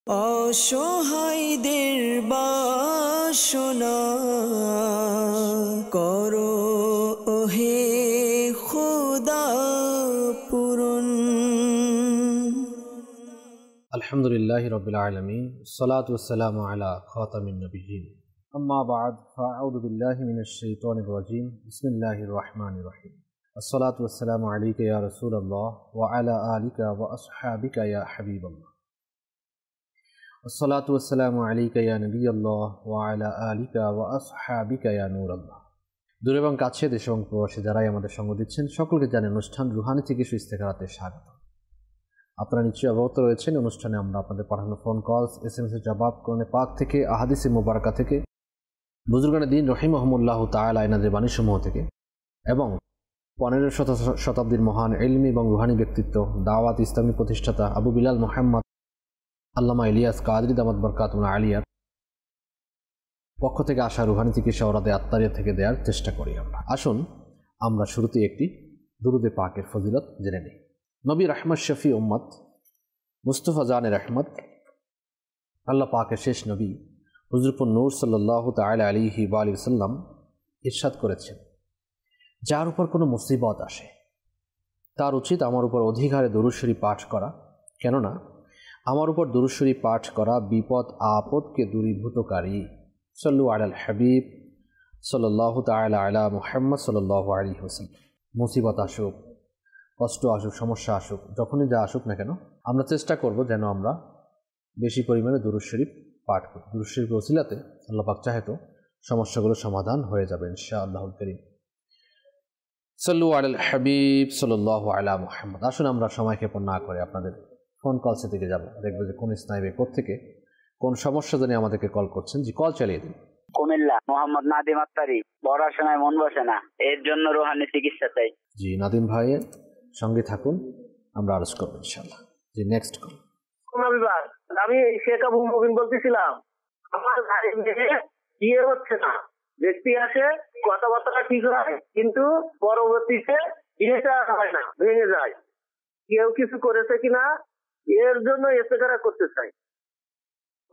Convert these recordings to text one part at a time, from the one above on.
অসহায়দের বাসনা করো ওহে খোদা পূরণ। আলহামদুলিল্লাহি রাব্বিল আলামিন, সালাতু ওয়াসসালামু আলা খাতামিন নবিয়্যিন, আম্মা বা'দ, ফাআউযু বিল্লাহি মিনাশ শাইতানির রাজীম। বিসমিল্লাহির রহমানির রহিম। আসসালাতু ওয়াসসালামু আলাইকা ইয়া রাসূলাল্লাহ ওয়া আলা আলিকা ওয়া আসহাবিকা ইয়া হাবিবাল্লাহ। আসসালাতু ওয়াসসালামু আলাইকা ইয়া নবিয়াল্লাহ ওয়া আলা আলিকা ওয়া আসহাবিকা ইয়া নূরাল্লাহ। দূরে এবং কাছে, দেশ এবং প্রবাসী যারাই আমাদের সঙ্গ দিচ্ছেন, সকলকে জানাই অনুষ্ঠান রুহানি থেকে ইস্তেখারাতে স্বাগত। আপনারা নিশ্চয়ই অবগত রয়েছেন, অনুষ্ঠানে আমরা আপনাদের পাঠানো ফোন কলস, SMS এর জবাব, কোরআনে পাক থেকে, আহাদিসে মুবারাকা থেকে, বুজুর্গানে দ্বীন রহিমাহুমুল্লাহ তাআলা এনাদের বাণীসমূহ থেকে এবং 15 শতাব্দীর মহান ইলমি এবং রুহানি ব্যক্তিত্ব, দাওয়াত ইসলামী প্রতিষ্ঠাতা আবু বিলাল মুহাম্মদ আল্লামা ইলিয়াস কাদরি দামাত বরকাতুহুল আলিয়ার পক্ষ থেকে আসা রুহানি চিকিৎসা ওরাদে আত্মারিয়া থেকে দেওয়ার চেষ্টা করি আমরা। আসুন আমরা শুরুতে একটি দুরুদে পাকের ফজিলত জেনে নিই। নবী রহমত শফি উম্মত মুস্তফা জানে রহমত, আল্লাহ পাকের শেষ নবী হুজুরপুর নূর সাল্লাল্লাহু তাআলা আলাইহি ওয়া আলিহি ওয়াসাল্লাম ইরশাদ করেছেন, যার উপর কোনো মুসিবত আসে তার উচিত আমার উপর অধিকারে দুরূদ শরীফ পাঠ করা, কেননা আমার উপর দুরূদ শরীফ পাঠ করা বিপদ আপদকে দূরীভূতকারী। সাল্লু আলাল হাবিব সাল্লাল্লাহু তাআলা আলা মুহাম্মদ সাল্লাল্লাহু আলাইহি ওয়াসাল্লাম। মুসিবত আসুক, কষ্ট আসুক, সমস্যা আসুক, যখনই যা আসুক না কেন, আমরা চেষ্টা করব যেন আমরা বেশি পরিমাণে দুরূদ শরীফ পাঠ করি। দুরূদ শরীফের ওসিলাতে আল্লাহ পাক চাহে তো সমস্যাগুলো সমাধান হয়ে যাবে ইনশাআল্লাহুল কারীম। সাল্লু আলাল হাবিব সাল্লাল্লাহু আলা মুহাম্মদ। আসুন আমরা সময়ক্ষেপণ না করে আপনাদের ফোন কলসের দিকে যাব, দেখবো যে কোন স্নাইবে কোত্থেকে কোন সমস্যা জন্য আমাদেরকে কল করছেন। জি, কল চালিয়ে দিন। কুমিল্লা মোহাম্মদ নাদিম আত্তারি। পড়াশোনায় মন বসে না, এর জন্য রুহানি চিকিৎসা চাই। জি, নাদিম ভাইয়ের সঙ্গে থাকুন, আমরা আরজ করবো ইনশাআল্লাহ। জি, নেক্সট কল। আমি শেখ আবু মুবিন বলতেছিলাম, আমার বিয়ে হচ্ছে না, ব্যক্তি আসে, কথাবার্তা ঠিক হয়, কিন্তু পরবর্তীতে বিয়েটা হয় না, ভেঙে যায়। কেউ কিছু করেছে কিনা এর জন্য ইস্তেখারা করতে চাই।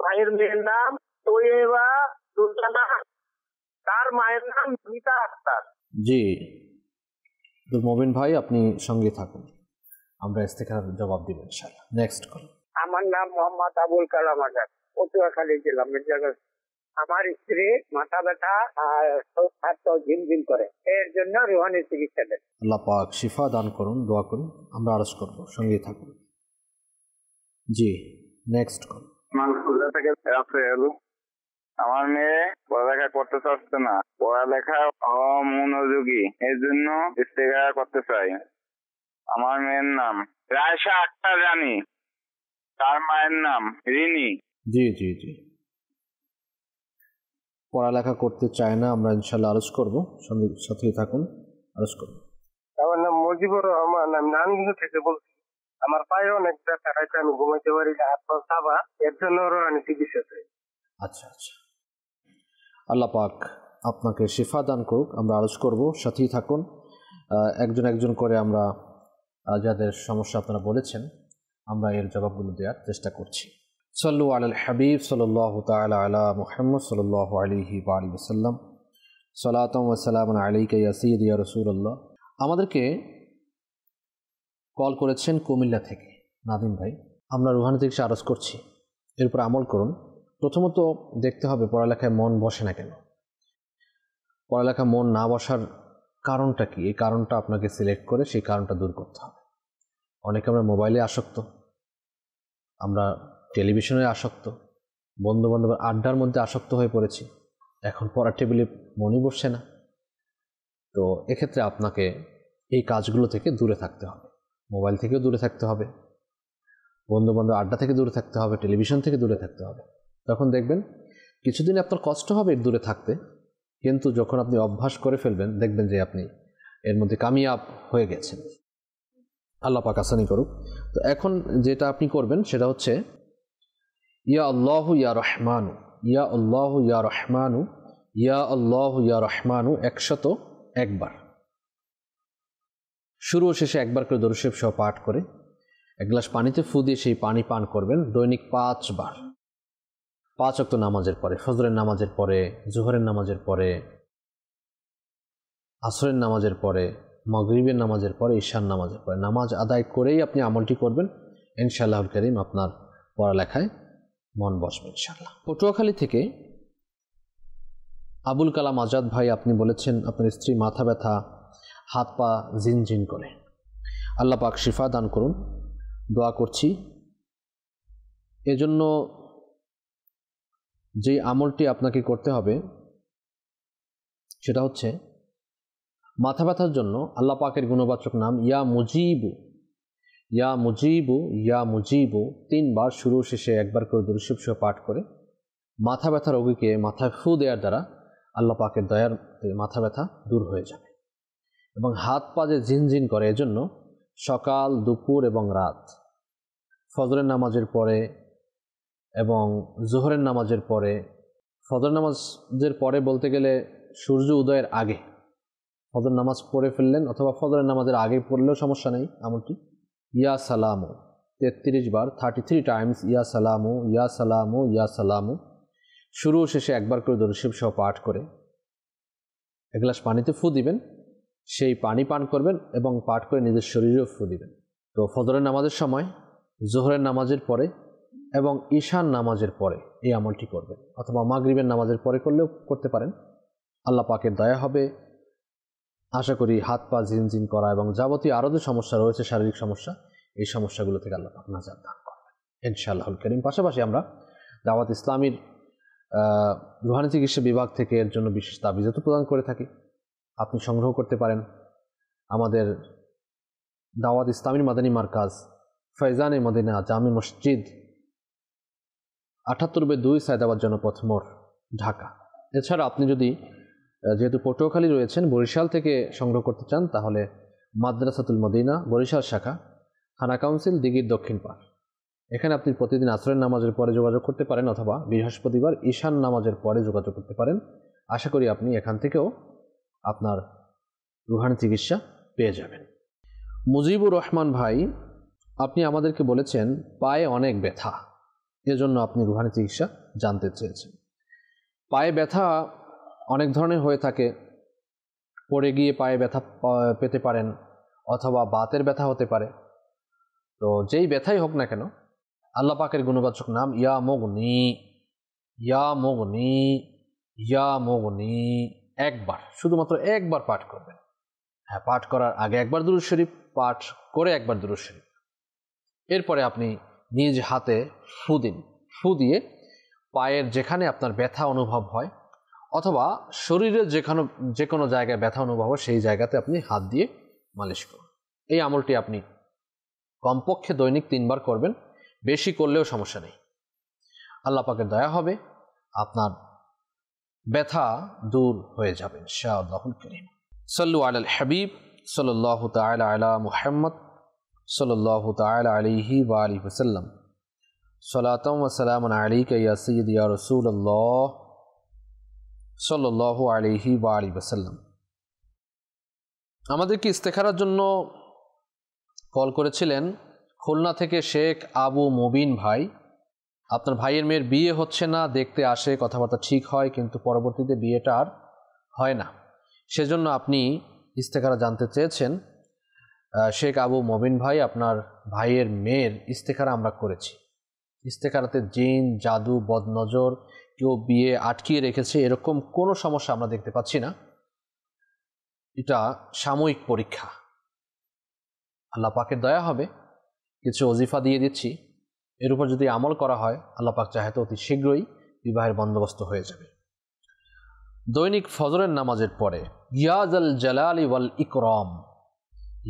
ভাইয়ের মেয়ের নাম তৈয়বা সুলতানা, তার মায়ের নাম মিতা আক্তার। জি মুবিন ভাই, আপনি সঙ্গে থাকুন, আমরা ইস্তেখারার জবাব দিব ইনশাআল্লাহ। Next call. আমার নাম মোহাম্মদ আবুল কালাম আজাদ, পটুয়াখালী জেলা মির্জাগঞ্জ। আমার স্ত্রী মাথা ব্যথা আর হাত ঝিমঝিম করে, এর জন্য রুহানি চিকিৎসা দেন। আল্লাহ পাক শিফা দান করুন, দোয়া করুন, আমরা আরজ করব, সঙ্গে থাকুন। জি, নেক্সট কল। আমার মেয়ে পড়ালেখা করতে চাচ্ছে না, পড়ালেখা অমনোযোগী, এর জন্য ইস্তেখারা করতে চাই। আমার মেয়ের নাম রায়শা আক্তার রানী, তার মায়ের নাম রিনি। জি জি জি, পড়ালেখা করতে চায় না, আমরা ইনশাআল্লাহ আরজ করব, সঙ্গে সাথেই থাকুন, আরজ করব। আমার নাম মুজিবুর রহমান, আমি নানগঞ্জ থেকে বলছি। আমার পায়ে অনেক ব্যথা, রাতে আমি ঘুমাইতে পারি না, হাত পা কাঁপা, এর জন্য রুহানি চিকিৎসা চাই। আচ্ছা আচ্ছা, আল্লাহ পাক আপনাকে শিফা দান করুক, আমরা আরজ করব, সাথেই থাকুন। একজন একজন করে আমরা যাদের সমস্যা আপনারা বলেছেন, আমরা এর জবাবগুলো দেওয়ার চেষ্টা করছি। সাল্লু আলাল হাবিব সাল্লাল্লাহু তাআলা আলা মুহাম্মদ সাল্লাল্লাহু আলাইহি ওয়া আলিহি ওয়াসাল্লাম। সালাতুম ওয়া সালামুন আলাইকা ইয়া সাইয়্যিদি ইয়া রাসূলুল্লাহ। আমাদেরকে কল করেছেন কুমিল্লা থেকে নাদিম ভাই। আমরা রুহানি থেকে আরজ করছি, এর উপর আমল করুন। প্রথমত দেখতে হবে পড়ালেখায় মন বসে না কেন, পড়ালেখা মন না বসার কারণটা কি, এই কারণটা আপনাকে সিলেক্ট করে সেই কারণটা দূর করতে হবে। অনেকে আমরা মোবাইলে আসক্ত, আমরা টেলিভিশনে আসক্ত, বন্ধু বান্ধবের আড্ডার মধ্যে আসক্ত হয়ে পড়েছি, এখন পড়ার টেবিলে মনই বসছে না। তো এক্ষেত্রে আপনাকে এই কাজগুলো থেকে দূরে থাকতে হবে। মোবাইল থেকেও দূরে থাকতে হবে, বন্ধু বান্ধব আড্ডা থেকে দূরে থাকতে হবে, টেলিভিশন থেকে দূরে থাকতে হবে। তখন দেখবেন কিছুদিন আপনার কষ্ট হবে এর দূরে থাকতে, কিন্তু যখন আপনি অভ্যাস করে ফেলবেন দেখবেন যে আপনি এর মধ্যে কামিয়াব হয়ে গেছেন। আল্লাহ পাক আসানি করুক। তো এখন যেটা আপনি করবেন সেটা হচ্ছে ইয়া আল্লাহু ইয়া রহমানু, ইয়া আল্লাহু ইয়া রহমানু, ইয়া আল্লাহু ইয়া রহমানু 101 বার, শুরু ও শেষে একবার করে দরুদ শরীফ সহ পাঠ করে এক গ্লাস পানিতে ফু দিয়ে সেই পানি পান করবেন দৈনিক 5 বার। 5 ওয়াক্ত নামাজের পরে, ফজরের নামাজের পরে, জোহরের নামাজের পরে, আসরের নামাজের পরে, মাগরিবের নামাজের পরে, ঈশার নামাজের পরে। নামাজ আদায় করেই আপনি আমলটি করবেন, ইনশাআল্লাহুল কারীম আপনার পড়ালেখায় মন বসবে ইনশাআল্লাহ। পটুয়াখালী থেকে আবুল কালাম আজাদ ভাই, আপনি বলেছেন আপনার স্ত্রী মাথা ব্যথা, হাত পা ঝিনঝিন করে। আল্লাহ পাক শিফা দান করুন, দোয়া করছি। এজন্য যে আমলটি আপনাকে করতে হবে সেটা হচ্ছে মাথা ব্যথার জন্য আল্লাহ পাকের গুণবাচক নাম ইয়া মুজিবু, ইয়া মুজিবু, ইয়া মুজিবু 3 বার শুরু শেষে একবার করে দুরূদ শরীফ সহ পাঠ করে মাথা ব্যথা রোগীকে মাথায় ফু দেওয়ার দ্বারা আল্লাহ পাকের দয়ার মাথা ব্যথা দূর হয়ে যাবে। এবং হাত পা যে ঝিনঝিন করে, এজন্য সকাল, দুপুর এবং রাত, ফজরের নামাজের পরে এবং জোহরের নামাজের পরে, ফজর নামাজের পরে বলতে গেলে সূর্য উদয়ের আগে ফজর নামাজ পড়ে ফেললেন, অথবা ফজরের নামাজের আগে পড়লেও সমস্যা নেই। আমলটি ইয়া সালামু 33 বার, 33 টাইমস ইয়া সালামু, ইয়া সালামু, ইয়া সালামু শুরু শেষে একবার করে দুরূদ শরীফ সহ পাঠ করে এক গ্লাস পানিতে ফু দিবেন, সেই পানি পান করবেন এবং পাঠ করে নিজের শরীরেও ফু দিবেন। তো ফজরের নামাজের সময়, জোহরের নামাজের পরে এবং ঈশার নামাজের পরে এই আমলটি করবেন, অথবা মাগরিবের নামাজের পরে করলেও করতে পারেন। আল্লাহ পাকের দয়া হবে, আশা করি হাত পা ঝিনঝিন করা এবং যাবতীয় আরও যে সমস্যা রয়েছে, শারীরিক সমস্যা, এই সমস্যাগুলো থেকে আল্লাহ পাক নাজাত দান করবেন ইনশাআল্লাহুল কারীম। পাশাপাশি আমরা দাওয়াত ইসলামীর রুহানি চিকিৎসা বিভাগ থেকে এর জন্য বিশেষ তাবিজও প্রদান করে থাকি, আপনি সংগ্রহ করতে পারেন। আমাদের দাওয়াত ইসলামীর মাদানী মার্কাজ, ফয়জানে মদিনা জামে মসজিদ, 78/2 সায়দাবাদ জনপথ মোড়, ঢাকা। এছাড়া আপনি যদি যেহেতু পটুয়াখালী রয়েছেন, বরিশাল থেকে সংগ্রহ করতে চান, তাহলে মাদ্রাসাতুল মদিনা বরিশাল শাখা, থানা কাউন্সিল, দিঘির দক্ষিণ পাড়, এখানে আপনি প্রতিদিন আসরের নামাজের পরে যোগাযোগ করতে পারেন, অথবা বৃহস্পতিবার ঈশান নামাজের পরে যোগাযোগ করতে পারেন। আশা করি আপনি এখান থেকেও আপনার রুহানি চিকিৎসা পেয়ে যাবেন। মুজিবুর রহমান ভাই, আপনি আমাদেরকে বলেছেন পায়ে অনেক ব্যথা, এজন্য আপনি রুহানি চিকিৎসা জানতে চেয়েছেন। পায়ে ব্যথা অনেক ধরনের হয়ে থাকে, পড়ে গিয়ে পায়ে ব্যথা পেতে পারেন, অথবা বাতের ব্যথা হতে পারে। তো যেই ব্যথাই হোক না কেন, আল্লাহ পাকের গুণবাচক নাম ইয়া মুগনি, ইয়া মুগনি, ইয়া মুগনি একবার, শুধুমাত্র একবার পাঠ করবেন। হ্যাঁ, পাঠ করার আগে একবার দুরূদ শরীফ, পাঠ করে একবার দুরূদ শরীফ। এরপরে আপনি নিজ হাতে ফু দিন, ফু দিয়ে পায়ের যেখানে আপনার ব্যথা অনুভব হয়, অথবা শরীরের যে কোনো জায়গায় ব্যথা অনুভব হয়, সেই জায়গাতে আপনি হাত দিয়ে মালিশ করুন। এই আমলটি আপনি কমপক্ষে দৈনিক 3 বার করবেন, বেশি করলেও সমস্যা নেই। আল্লাহ পাকের দয়া হবে, আপনার ব্যথা দূর হয়ে যাবে ইনশাআল্লাহুল কারীম। সাল্লু আলাল হাবিব সাল্লাল্লাহু তাআলা আলা মুহাম্মদ সাল্লাল্লাহু তাআলা আলাইহি ওয়া আলিহি ওয়াসাল্লাম। সালাতাম ওয়া সালামুন আলাইকা ইয়া সাইয়্যিদি ইয়া রাসূলুল্লাহ সাল্লাল্লাহু আলাইহি ওয়া আলিহি ওয়াসাল্লাম। আমাদেরকে ইস্তেখারার জন্য কল করেছিলেন খুলনা থেকে শেখ আবু মুবিন ভাই। আপনার ভাইয়ের মেয়ের বিয়ে হচ্ছে না, দেখতে আসে, কথাবার্তা ঠিক হয়, কিন্তু পরবর্তীতে বিয়েটা আর হয় না, সেজন্য আপনি ইস্তেখারা জানতে চেয়েছেন। শেখ আবু মুবিন ভাই, আপনার ভাইয়ের মেয়ের ইস্তেখারা আমরা করেছি। ইস্তেখারাতে জিন, জাদু, বদনজর, কেউ বিয়ে আটকিয়ে রেখেছে, এরকম কোনো সমস্যা আমরা দেখতে পাচ্ছি না। এটা সাময়িক পরীক্ষা। আল্লাহ পাকের দয়া হবে, কিছু ওজিফা দিয়ে দিচ্ছি, এর উপর যদি আমল করা হয়, আল্লাহ পাক চাহে তো অতি শীঘ্রই বিবাহের বন্দোবস্ত হয়ে যাবে। দৈনিক ফজরের নামাজের পরে ইয়াজাল জালালি ওয়াল ইকরাম,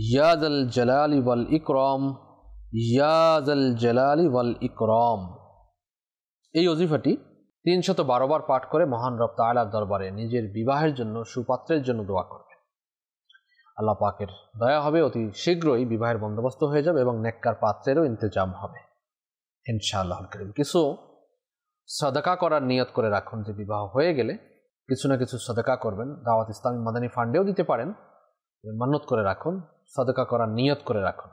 ইয়াজাল জালালি ওয়াল ইকরাম, ইয়াজাল জালালি ওয়াল ইকরাম, এই ওজিফাটি 312 বার পাঠ করে মহান রব তাআলার দরবারে নিজের বিবাহের জন্য, সুপাত্রের জন্য দোয়া করবেন। আল্লাহ পাকের দয়া হবে, অতি শীঘ্রই বিবাহের বন্দোবস্ত হয়ে যাবে এবং নেককার পাত্রেরও ইন্তজাম হবে ইনশাআল্লাহুল কারীম। কিছু সাদাকা করার নিয়ত করে রাখুন, যে বিবাহ হয়ে গেলে কিছু না কিছু সাদাকা করবেন। দাওয়াত ইসলামী মাদানী ফান্ডেও দিতে পারেন, মান্নত করে রাখুন, সাদাকা করার নিয়ত করে রাখুন।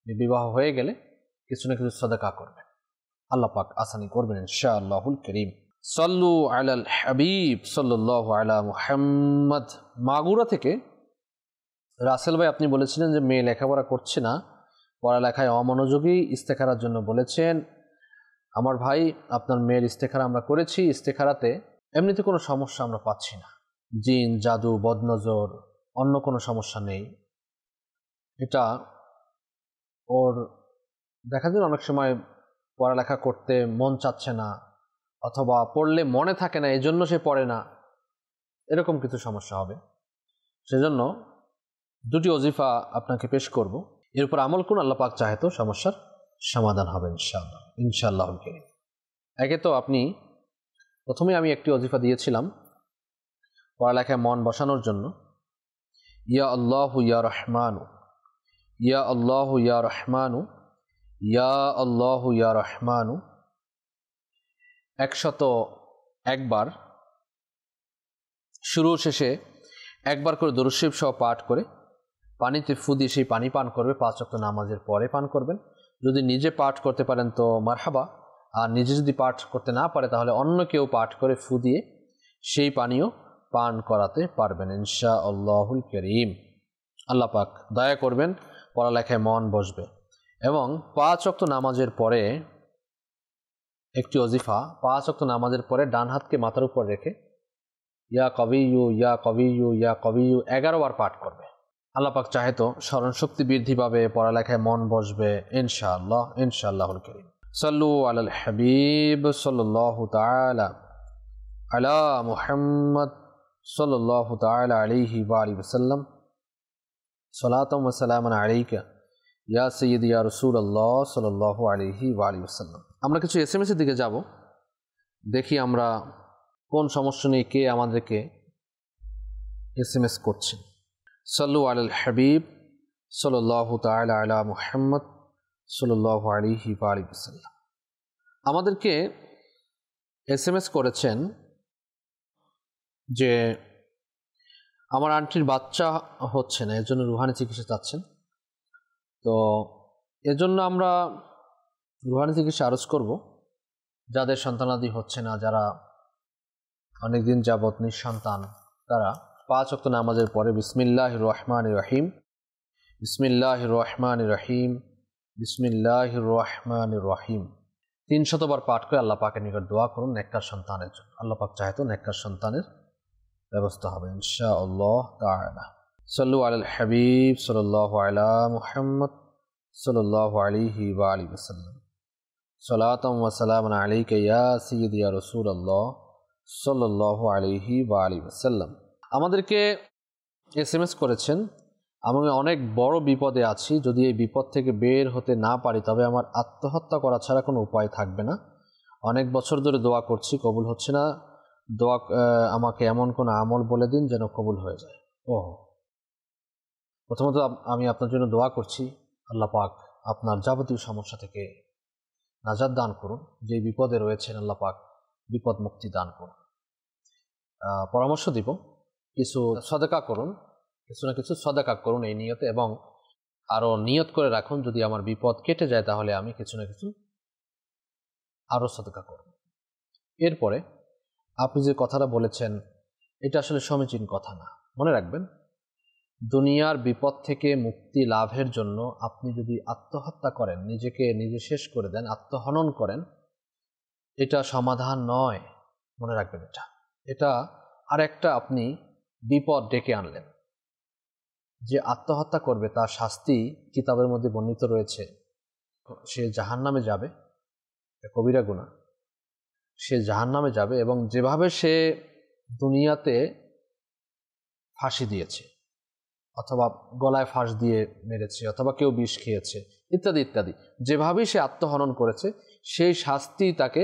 বিবাহ হয়ে গেলে কিছু না কিছু সাদাকা করবেন, আল্লাহ পাক আসানি করবেন ইনশাআল্লাহুল কারীম। সাল্লু আলাল হাবিব সাল্লাল্লাহু আলা মুহাম্মদ। মাগুরা থেকে রাসেল ভাই আপনি বলেছিলেন যে মেয়ে লেখাপড়া করছে না, পড়ালেখায় অমনোযোগী, ইস্তেখারার জন্য বলেছেন। আমার ভাই, আপনার মেয়ের ইস্তেখারা আমরা করেছি, ইস্তেখারাতে এমনিতে কোনো সমস্যা আমরা পাচ্ছি না, জিন, জাদু, বদনজর, অন্য কোনো সমস্যা নেই। এটা ওর দেখা যায় অনেক সময় পড়ালেখা করতে মন চাচ্ছে না, অথবা পড়লে মনে থাকে না, এজন্য সে পড়ে না, এরকম কিছু সমস্যা হবে। সেজন্য দুটি ওজিফা আপনাকে পেশ করব, এর উপর আমল করুন, আল্লাহ পাক চাহে তো সমস্যার সমাধান হবে ইনশাআল্লাহ ইনশাআল্লাহুল কারীম। একে তো আপনি প্রথমে আমি একটি ওজিফা দিয়েছিলাম পড়ালেখায় মন বসানোর জন্য, ইয়া আল্লাহু ইয়া রহমানু, ইয়া আল্লাহু ইয়া রহমানু, ইয়া আল্লাহু ইয়া রহমানু 101 বার, শুরু শেষে একবার করে দরুদ শরীফ সহ পাঠ করে পানিতে ফু দিয়ে সেই পানি পান করবে। 5 ওয়াক্ত নামাজের পরে পান করবেন। যদি নিজে পাঠ করতে পারেন তো মারহাবা, আর নিজে যদি পাঠ করতে না পারে তাহলে অন্য কেউ পাঠ করে ফু দিয়ে সেই পানীয় পান করাতে পারবেন ইনশাআল্লাহুল কারীম। আল্লাহ পাক দয়া করবেন, পড়ালেখায় মন বসবে। এবং 5 ওয়াক্ত নামাজের পরে একটি ওজিফা, 5 ওয়াক্ত নামাজের পরে ডান হাতকে মাথার উপর রেখে ইয়া কবিয়ু ইয়া কবিয়ু ইয়া কবিয়ু 11 বার পাঠ করবে। আল্লাহ পাক চাহে তো স্মরণ শক্তি বৃদ্ধি পাবে, পড়ালেখায় মন বসবে ইনশাআল্লাহ ইনশাআল্লাহুল কারীম। সাল্লু আলাল হাবিব সাল্লাল্লাহু তাআলা আলা মুহাম্মদ সাল্লাল্লাহু তাআলা আলাইহি ওয়া আলিহি ওয়াসাল্লাম। সালাতাম ওয়া সালামান আলাইকা ইয়া সাইয়্যিদি ইয়া রাসূলুল্লাহ সাল্লাল্লাহু আলাইহি ওয়া আলিহি ওয়াসাল্লাম। আমরা কিছু এসএমএস এর দিকে যাব, দেখি আমরা কোন সমস্যা নিয়ে কে আমাদেরকে এসএমএস করছে। সাল্লু আলাল হাবিব সাল্লাল্লাহু তাআলা আলা মুহাম্মদ সাল্লাল্লাহু আলাইহি ওয়া আলিহি ওয়াসাল্লাম। আমাদেরকে এসএমএস করেছেন যে আমার আন্টির বাচ্চা হচ্ছে না, এর জন্য রুহানি চিকিৎসা চাচ্ছেন। তো এজন্য আমরা রুহানি চিকিৎসা আরজ করব। যাদের সন্তানাদি হচ্ছে না, যারা অনেকদিন যাবৎ নিঃসন্তান, তারা 5 ওয়াক্ত নামাজের পরে বিসমিল্লাহির রহমানির রহিম, বিসমিল্লাহির রহমানির রহিম, বিসমিল্লাহির রহমানির রহিম 300 বার পাঠ করে আল্লাহ পাকের নিকট দোয়া করুন নেককার সন্তানের জন্য। আল্লাহ পাক চাহে তো নেককার সন্তানের ব্যবস্থা হবে ইনশাআল্লাহ তাআলা। সাল্লু আলাল হাবিব সাল্লাল্লাহু আলা মুহাম্মদ সাল্লাল্লাহু আলাইহি ওয়া আলিহি ওয়াসাল্লাম। সালাতাম ওয়া সালামান আলাইকা ইয়া সাইয়্যিদি ইয়া রাসূলুল্লাহ সাল্লাল্লাহু আলাইহি ওয়া আলিহি ওয়াসাল্লাম। আমাদেরকে এসএমএস করেছেন, আমি অনেক বড় বিপদে আছি, যদি এই বিপদ থেকে বের হতে না পারি তবে আমার আত্মহত্যা করা ছাড়া কোনো উপায় থাকবে না। অনেক বছর ধরে দোয়া করছি, কবুল হচ্ছে না। দোয়া আমাকে এমন কোনো আমল বলে দিন যেন কবুল হয়ে যায়। প্রথমত আমি আপনার জন্য দোয়া করছি, আল্লাহ পাক আপনার যাবতীয় সমস্যা থেকে নাজাত দান করুন। যে বিপদে রয়েছেন আল্লাহ পাক বিপদ মুক্তি দান করুন। পরামর্শ দিব, কিছু সদকা করুন, কিছু না কিছু সদকা করুন এই নিয়তে, এবং আরও নিয়ত করে রাখুন যদি আমার বিপদ কেটে যায় তাহলে আমি কিছু না কিছু আরও সদকা করব। এরপরে আপনি যে কথাটা বলেছেন এটা আসলে সমীচীন কথা না। মনে রাখবেন, দুনিয়ার বিপদ থেকে মুক্তি লাভের জন্য আপনি যদি আত্মহত্যা করেন, নিজেকে নিজে শেষ করে দেন, আত্মহনন করেন, এটা সমাধান নয়। মনে রাখবেন, এটা আর একটা আপনি বিপদ ডেকে আনলেন। যে আত্মহত্যা করবে তার শাস্তি কিতাবের মধ্যে বর্ণিত রয়েছে, সে জাহান্নামে যাবে, কবিরা গুনাহ, সে জাহান্নামে যাবে। এবং যেভাবে সে দুনিয়াতে ফাঁসি দিয়েছে, অথবা গলায় ফাঁস দিয়ে মেরেছে, অথবা কেউ বিষ খেয়েছে, ইত্যাদি ইত্যাদি, যেভাবেই সে আত্মহনন করেছে সেই শাস্তি তাকে